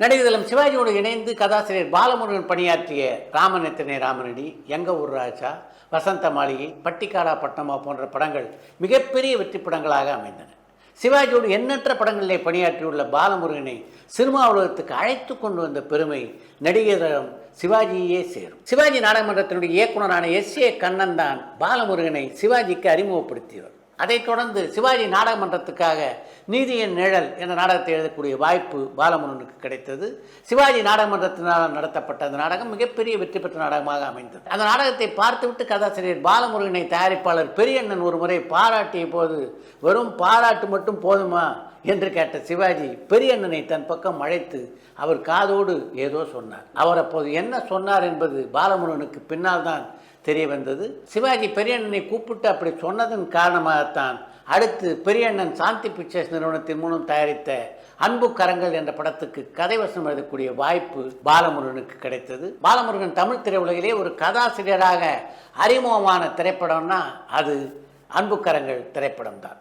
நடிகர்களும் சிவாஜியோடு இணைந்து கதாசிரியர் பாலமுருகன் பணியாற்றிய ராமன் எத்தனை ராமனடி, எங்க ஊர் ராஜா, வசந்த மாளிகை, பட்டிக்காடா பட்டமா போன்ற படங்கள் மிகப்பெரிய வெற்றி படங்களாக அமைந்தன. சிவாஜியோடு எண்ணற்ற படங்களிலே பணியாற்றியுள்ள பாலமுருகனை சினிமா உலகத்துக்கு அழைத்து கொண்டு வந்த பெருமை நடிகரிடம் சிவாஜியே சேரும். சிவாஜி நாடகமன்றத்தினுடைய இயக்குனரான S.A. கண்ணன் தான் பாலமுருகனை சிவாஜிக்கு அறிமுகப்படுத்தியவர். அதைத் தொடர்ந்து சிவாஜி நாடகமன்றத்துக்காக நீதியின் நிழல் என்ற நாடகத்தை எழுதக்கூடிய வாய்ப்பு பாலமுருகனுக்கு கிடைத்தது. சிவாஜி நாடகமன்றத்தினால் நடத்தப்பட்ட அந்த நாடகம் மிகப்பெரிய வெற்றி பெற்ற நாடகமாக அமைந்தது. அந்த நாடகத்தை பார்த்துவிட்டு கதாசிரியர் பாலமுருகனை தயாரிப்பாளர் பெரியண்ணன் ஒரு முறை பாராட்டிய போது, வெறும் பாராட்டு மட்டும் போதுமா என்று கேட்ட சிவாஜி பெரியண்ணனை தன் பக்கம் அழைத்து அவர் காதோடு ஏதோ சொன்னார். அவர் அப்போது என்ன சொன்னார் என்பது பாலமுருகனுக்கு பின்னால் தான் தெரிய வந்தது. சிவாஜி பெரியண்ணனை கூப்பிட்டு அப்படி சொன்னதன் காரணமாகத்தான் அடுத்து பெரியண்ணன் சாந்தி பிக்சர்ஸ் நிறுவனத்தின் மூலம் தயாரித்த அன்பு கரங்கள் என்ற படத்துக்கு கதைவசனம் எழுதக்கூடிய வாய்ப்பு பாலமுருகனுக்கு கிடைத்தது. பாலமுருகன் தமிழ் திரையுலகிலே ஒரு கதாசிரியராக அறிமுகமான திரைப்படம்னா அது அன்பு கரங்கள் திரைப்படம் தான்.